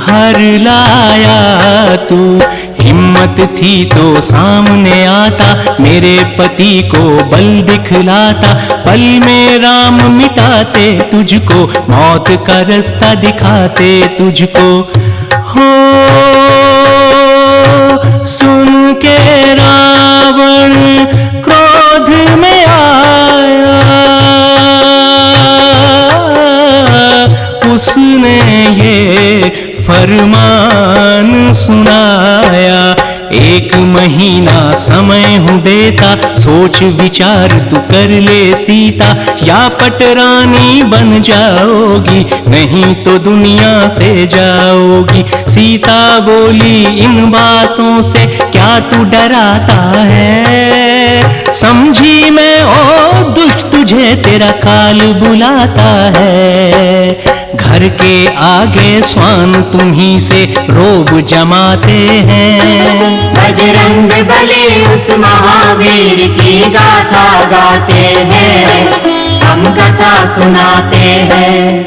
हर लाया तू। हिम्मत थी तो सामने आता, मेरे पति को बल दिखलाता। पल में राम मिटाते तुझको, मौत का रास्ता दिखाते तुझको। हो सुन के रावण क्रोध में आया, उसने ये फरमान सुनाया। 1 महीना समय हूँ देता, सोच विचार तू कर ले सीता। या पटरानी बन जाओगी, नहीं तो दुनिया से जाओगी। सीता बोली इन बातों से क्या तू डराता है। समझी मैं ओ दुष्ट तुझे तेरा काल बुलाता है। घर के आगे स्वान तुम्ही से रोब जमाते हैं। बजरंग बली उस महावीर की गाथा गाते हैं, हम कथा सुनाते हैं।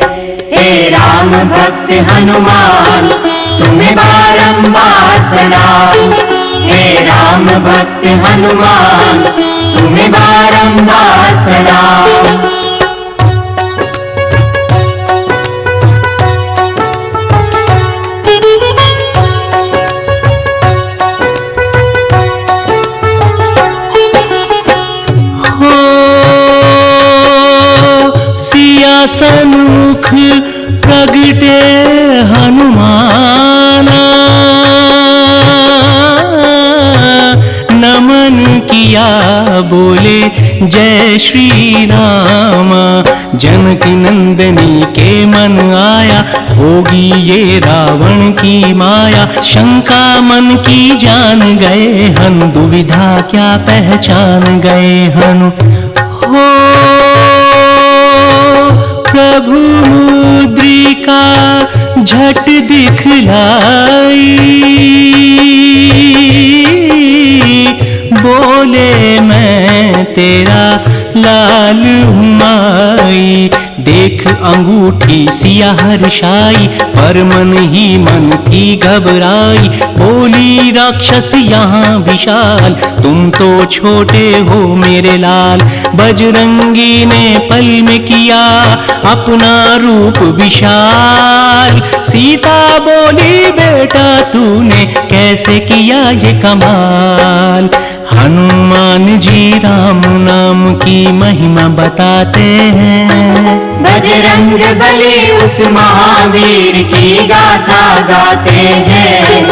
हे राम भक्त हनुमान तुम्हें बारंबार प्रणाम। हे राम भक्त हनुमान तुम्हें बारंबार प्रणाम। सन्मुख प्रगटे हनुमाना, नमन किया बोले जय श्री राम। जनक नंदनी के मन आया, होगी ये रावण की माया। शंका मन की जान गए हनु, दुविधा क्या पहचान गए हनु। हो प्रभु मुद्रिका झट दिखलाई, बोले मैं तेरा लाल हुमाई। देख अंगूठी सिया हर्षाई, पर मन ही मन की घबराई। बोली राक्षस यहाँ विशाल, तुम तो छोटे हो मेरे लाल। बजरंगी ने पल में किया अपना रूप विशाल। सीता बोली बेटा तूने कैसे किया ये कमाल। हनुमान जी राम नाम की महिमा बताते हैं। बजरंग बली उस महावीर की गाथा गाते हैं,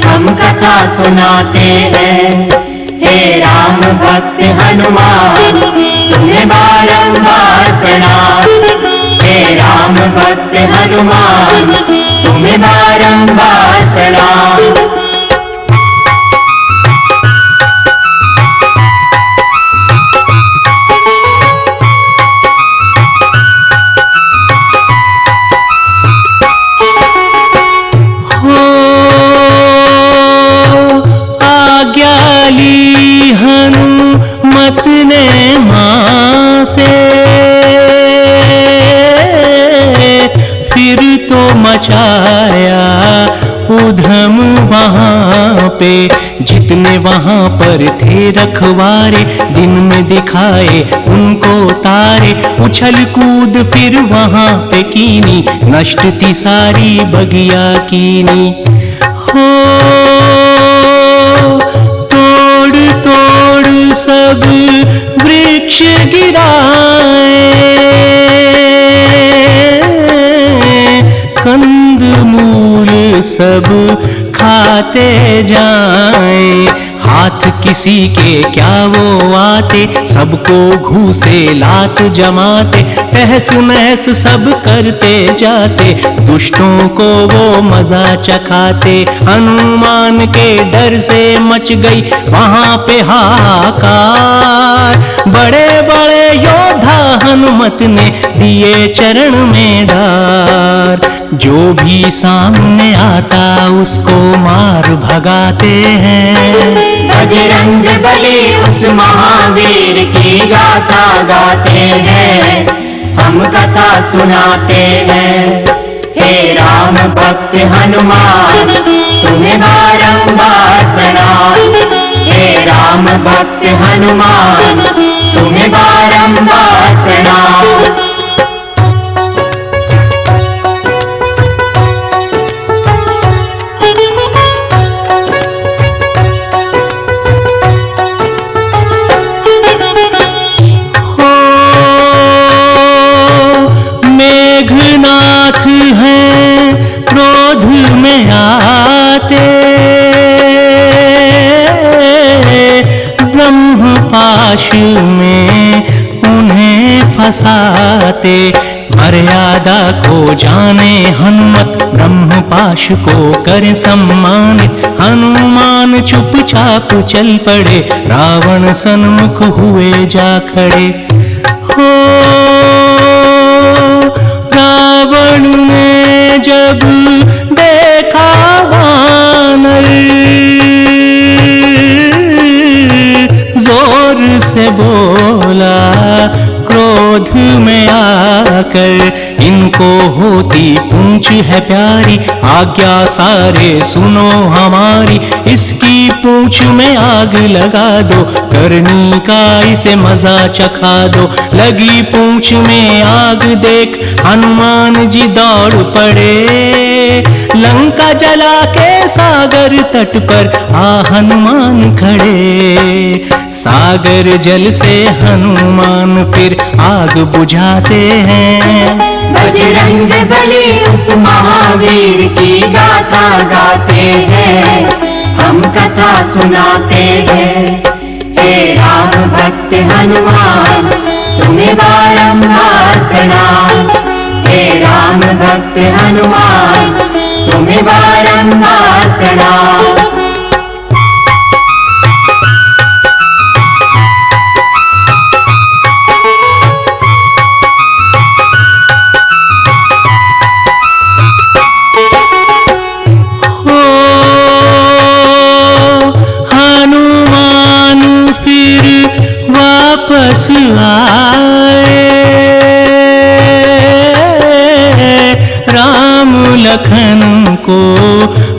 हम कथा सुनाते हैं। हे राम भक्त हनुमान तुम्हें बारंबार प्रणाम। हे राम भक्त हनुमान तुम्हें बारंबार प्रणाम। हनुमत ने मां से फिर तो मचाया उधम वहां पे। जितने वहां पर थे रखवारे, दिन में दिखाए उनको तारे। उछल कूद फिर वहां पे कीनी, नष्ट थी सारी बगिया कीनी। हो सब वृक्ष गिराए, कंद मूल सब खाते जाएं। हाथ किसी के क्या वो आते, सबको घूसे लात जमाते। तहस नहस सब करते जाते, दुष्टों को वो मजा चखाते। हनुमान के डर से मच गई वहां पे हाहाकार। बड़े बड़े योद्धा हनुमत ने दिए चरण में डार। जो भी सामने आता उसको मार भगाते हैं। बजरंग बली उस महावीर की गाथा गाते हैं, हम कथा सुनाते हैं। हे राम भक्त हनुमान तुम्हें बारंबार प्रणाम। हे राम भक्त हनुमान तुम्हें बारंबार प्रणाम। मेघनाथ हैं क्रोध में आते, ब्रह्म पाश में उन्हें फंसाते। मर्यादा को जाने हनुमत ब्रह्म पाश को करे सम्मानित। हनुमान चुपचाप चल पड़े रावण सन्मुख हुए जा खड़े। हो रावण ने जब देखा वानर, जोर से बोला क्रोध में आकर, इनको होती पूंछ है प्यारी, आज्ञा सारे सुनो हमारी। इसकी पूंछ में आग लगा दो, करनी का इसे मजा चखा दो। लगी पूंछ में आग देख हनुमान जी दौड़ पड़े। लंका जला के सागर तट पर आ हनुमान खड़े। सागर जल से हनुमान फिर आग बुझाते हैं। बजरंग बली उस महावीर की गाथा गाते हैं, हम कथा सुनाते हैं। हे राम भक्त हनुमान तुम्हें बारंबार प्रणाम। हे राम भक्त हनुमान तुम्हें बारंबार प्रणाम। वापस आए राम लखन को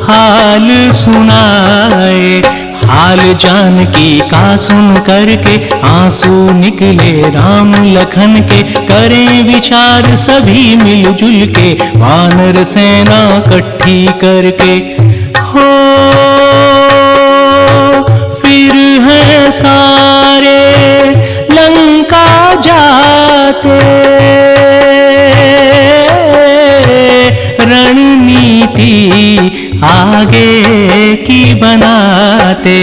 हाल सुनाए। हाल जानकी का सुन करके आंसू निकले राम लखन के। करें विचार सभी मिलजुल के, वानर सेना इकट्ठी करके। हो फिर है सारे लंका जाते, रणनीति आगे की बनाते।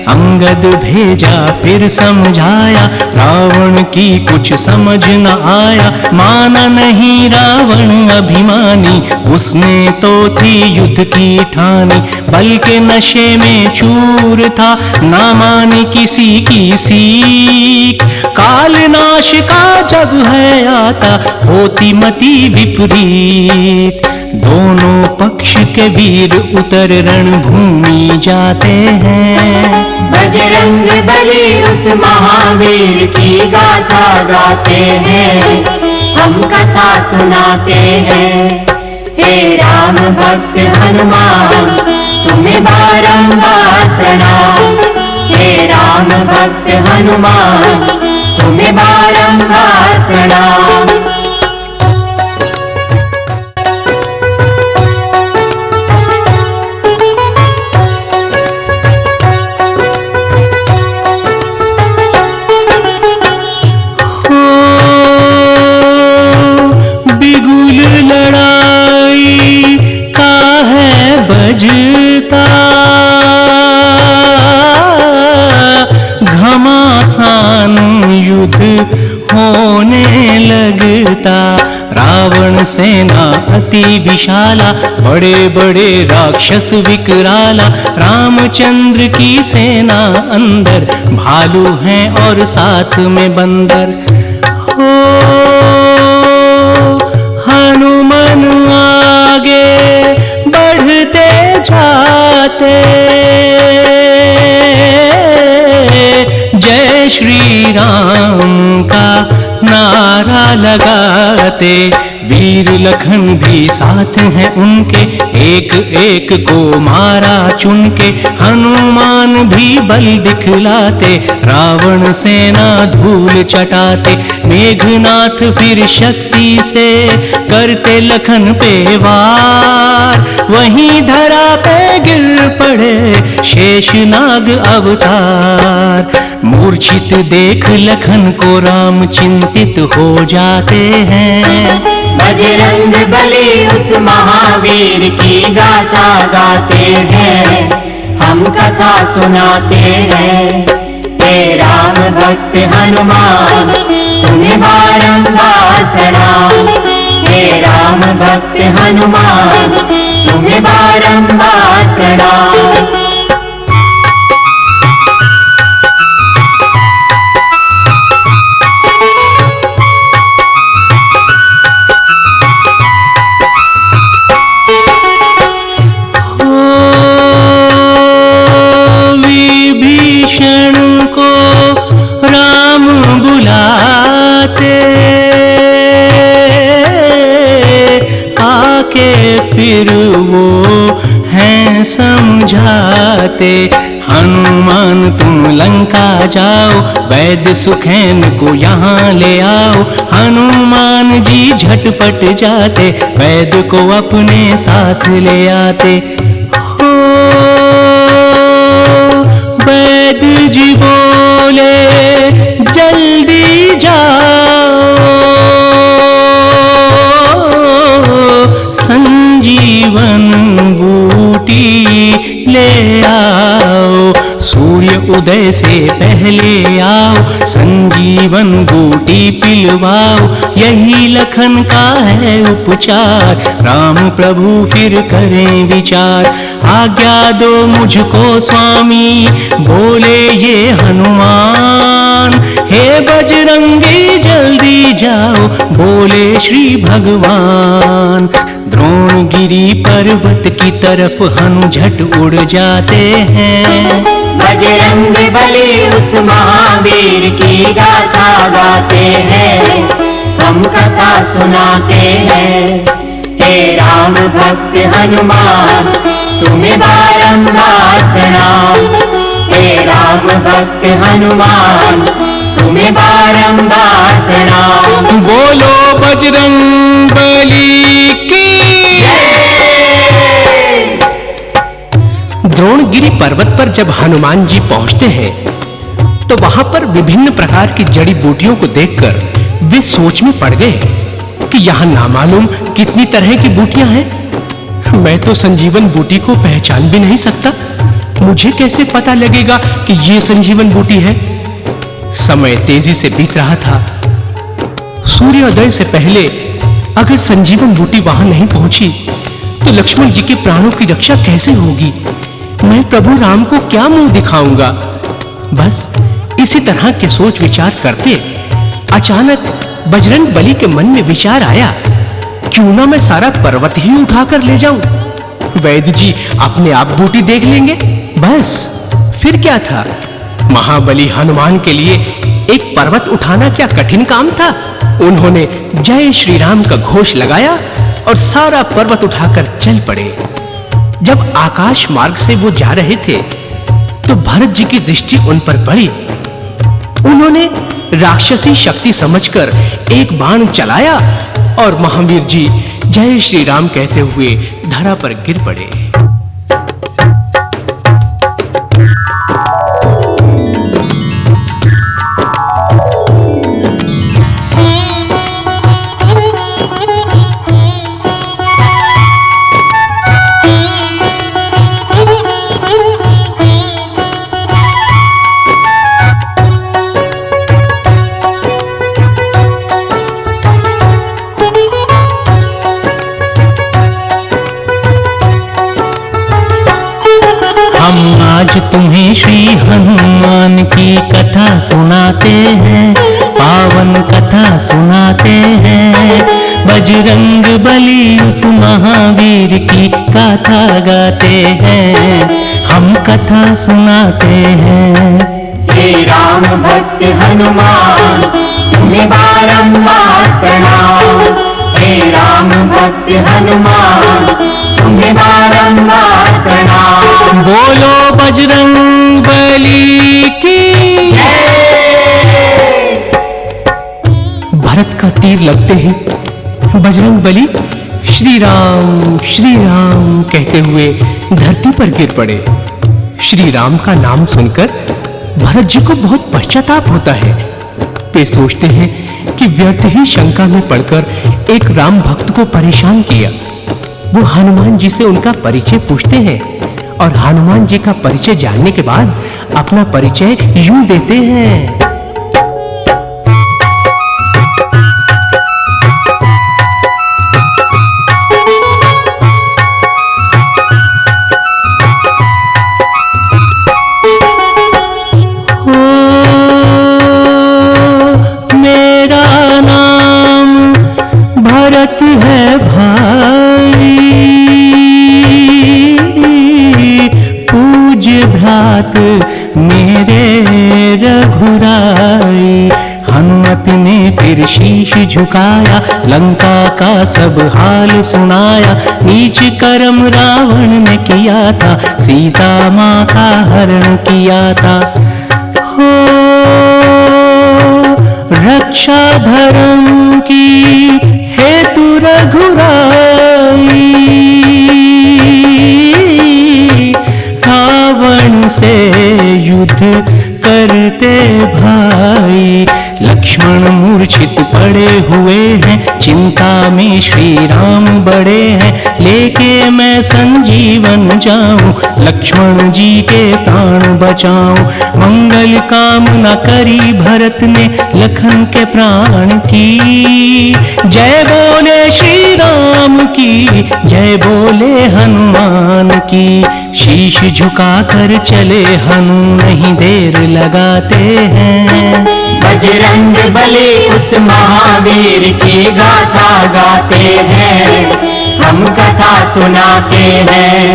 अंगद भेजा फिर समझाया, रावण की कुछ समझ न आया। माना नहीं रावण अभिमानी, उसने तो थी युद्ध की ठानी। बल्कि नशे में चूर था, ना मानी किसी की सीख। काल नाश का जब है आता, होती मति विपरीत। दोनों पक्ष के वीर उतर रणभूमि जाते हैं। बजरंग बली उस महावीर की गाथा गाते हैं, हम कथा सुनाते हैं। हे राम भक्त हनुमान तुम्हें बारंबार प्रणाम। हे राम भक्त हनुमान तुम्हें बारंबार प्रणाम। बजता घमासान युद्ध होने लगता। रावण सेना अति विशाला, बड़े बड़े राक्षस विकराला। रामचंद्र की सेना अंदर, भालू हैं और साथ में बंदर। हो हनुमान आगे बढ़ते जाते, जय श्री राम का नारा लगाते। वीर लखन भी साथ हैं उनके, एक एक को मारा चुन के। हनुमान भी बल दिखलाते, रावण सेना धूल चटाते। मेघनाथ फिर शक्ति से करते लखन पे वार, वहीं धरा पे गिर पड़े शेषनाग अवतार। मूर्छित देख लखन को राम चिंतित हो जाते हैं। बजरंग बली उस महावीर की गाथा गाते हैं, हम कथा सुनाते हैं। हे राम भक्त हनुमान तुम्हें बारंबार प्रणाम। हे राम भक्त हनुमान तुम्हें बारंबार प्रणाम। फिर वो हैं समझाते। हनुमान तुम लंका जाओ, वैद्य सुखेन को यहाँ ले आओ। हनुमान जी झटपट जाते, वैद्य को अपने साथ ले आते। हो वैद्य जी बोले जल्दी जाओ, संजीवन बूटी ले आओ। सूर्य उदय से पहले आओ, संजीवन बूटी पिलवाओ। यही लखन का है उपचार, राम प्रभु फिर करें विचार। आज्ञा दो मुझको स्वामी, बोले ये हनुमान। हे बजरंगी जल्दी जाओ, बोले श्री भगवान। द्रोणगिरी पर्वत की तरफ हनु झट उड़ जाते हैं। बजरंग बली उस महावीर की गाथा गाते हैं, हम कथा सुनाते हैं। हे राम भक्त हनुमान तुम्हें बारंबार प्रणाम। हे राम भक्त हनुमान तुम्हें बारंबार प्रणाम। बोलो बजरंग बली की। द्रोणगिरी पर्वत पर जब हनुमान जी पहुंचते हैं तो वहां पर विभिन्न प्रकार की जड़ी बूटियों को देखकर वे सोच में पड़ गए कि यहां नामालूम कितनी तरह की बूटियां हैं। मैं तो संजीवन बूटी को पहचान भी नहीं सकता। मुझे कैसे पता लगेगा कि ये संजीवन बूटी है? समय तेजी से बीत रहा था। सूर्योदय से पहले अगर संजीवन बूटी वहां नहीं पहुंची तो लक्ष्मण जी के प्राणों की रक्षा कैसे होगी? मैं प्रभु राम को क्या मुंह दिखाऊंगा? बस इसी तरह के सोच विचार करते अचानक बजरंग बली के मन में विचार आया, क्यों ना मैं सारा पर्वत ही उठाकर ले जाऊं? वैद्य जी अपने आप बूटी देख लेंगे। बस फिर क्या था? महाबली हनुमान के लिए एक पर्वत उठाना क्या कठिन काम था? उन्होंने जय श्री राम का घोष लगाया और सारा पर्वत उठाकर चल पड़े। जब आकाश मार्ग से वो जा रहे थे तो भरत जी की दृष्टि उन पर पड़ी। उन्होंने राक्षसी शक्ति समझकर एक बाण चलाया और महावीर जी जय श्री राम कहते हुए धरा पर गिर पड़े। हम आज तुम्हें श्री हनुमान की कथा सुनाते हैं, पावन कथा सुनाते हैं। बजरंग बली उस महावीर की गाथा गाते हैं, हम कथा सुनाते हैं। हे राम भक्त हनुमान तुम्हें बारंबार प्रणाम। हे हे राम भक्त हनुमान तुम्हें बारंबार प्रणाम। बोलो बजरंग बली की जय। भरत का तीर लगते ही बजरंग बली श्री राम कहते हुए धरती पर गिर पड़े। श्री राम का नाम सुनकर भरत जी को बहुत पश्चाताप होता है। वे सोचते हैं कि व्यर्थ ही शंका में पड़कर एक राम भक्त को परेशान किया। वो हनुमान जी से उनका परिचय पूछते हैं और हनुमान जी का परिचय जानने के बाद अपना परिचय यूं देते हैं। मेरे रघुराई। हनुमत ने फिर शीश झुकाया, लंका का सब हाल सुनाया। नीच कर्म रावण ने किया था, सीता माँ का हरण किया था। हो रक्षा धर्म की हेतु रघुराई। रावण से युद्ध करते भाई। लक्ष्मण मूर्छित पड़े हुए हैं, चिंता में श्री राम बड़े हैं। लेके मैं संजीवन जाऊं, लक्ष्मण जी के प्राण बचाऊं। मंगल कामना करी भरत ने, लखन के प्राण की। जय बोले श्री राम की, जय बोले हनुमान की। शीश झुका कर चले हनु, नहीं देर लगाते हैं। बजरंग बली उस महावीर की गाथा गाते हैं, हम कथा सुनाते हैं।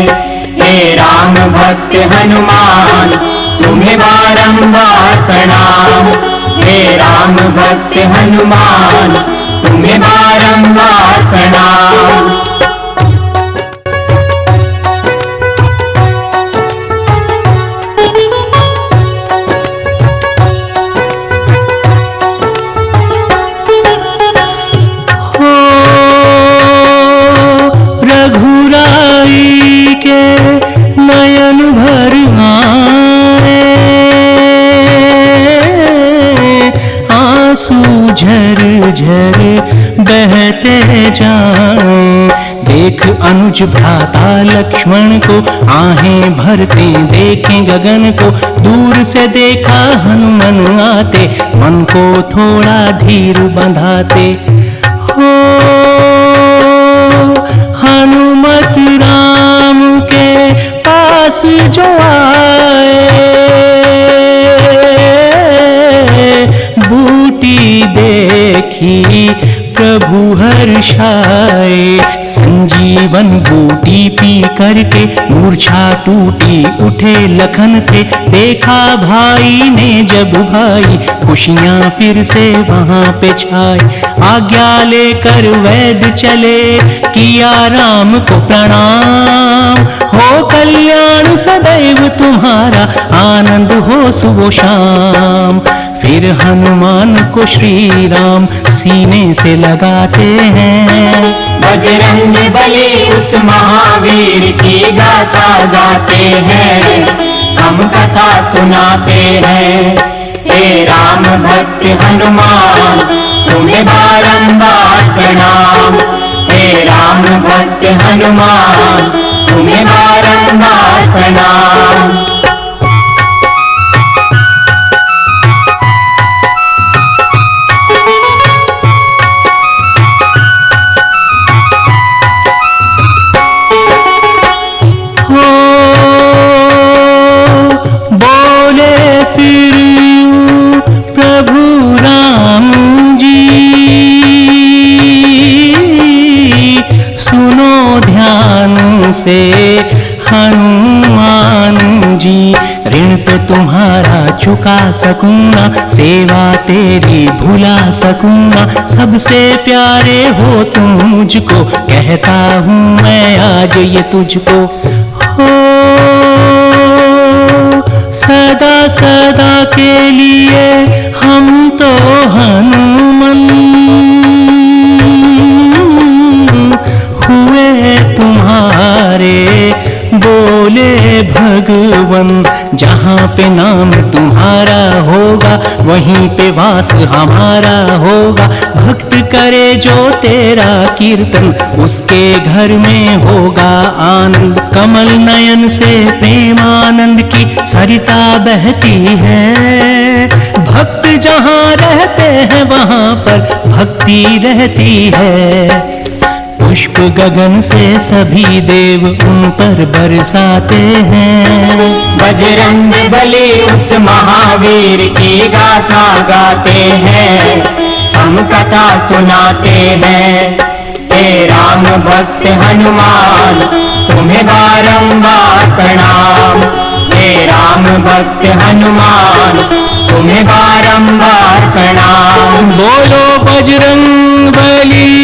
हे राम भक्त हनुमान तुम्हें बारंबार प्रणाम। हे राम भक्त हनुमान तुम्हें बारंबार प्रणाम। रघुराई के नयन भर आए, आंसू झर झर बहते जाएं। देख अनुज भ्राता लक्ष्मण को, आहें भरते देखें गगन को। दूर से देखा हनुमान आते, मन को थोड़ा धीर बंधाते। हो हनुमत राम के पास जो आए, बूटी देखी प्रभु हर्षाए। संजीवन बूटी पी करके मूर्छा टूटी, उठे लखन थे। देखा भाई ने जब भाई, खुशियां फिर से वहां पे छाई। आज्ञा लेकर वैद्य चले, किया राम को प्रणाम। हो कल्याण सदैव तुम्हारा, आनंद हो सुबह शाम। फिर हनुमान को श्री राम सीने से लगाते हैं। बजरंग बली उस महावीर की गाथा गाते हैं, हम कथा सुनाते हैं। हे राम भक्त हनुमान तुम्हें बारंबार प्रणाम। हे राम भक्त हनुमान तुम्हें बारंबार प्रणाम। से हनुमान जी, ऋण तुम्हारा चुका सकूं ना, सेवा तेरी भुला सकूं ना। सबसे प्यारे हो तुम मुझको, कहता हूँ मैं आज ये तुझको। हो सदा सदा के लिए हम तो हनुमान हुए तुम्हारे, बोले भगवन। जहाँ पे नाम तुम्हारा होगा वहीं पे वास हमारा होगा। भक्त करे जो तेरा कीर्तन, उसके घर में होगा आनंद। कमल नयन से प्रेमानंद की सरिता बहती है। भक्त जहाँ रहते हैं वहाँ पर भक्ति रहती है। पुष्प गगन से सभी देव उन पर बरसाते हैं। बजरंग बली उस महावीर की गाथा गाते हैं, हम कथा सुनाते हैं। हे राम भक्त हनुमान तुम्हें बारंबार प्रणाम। हे राम भक्त हनुमान तुम्हें बारंबार प्रणाम। बोलो बजरंग बली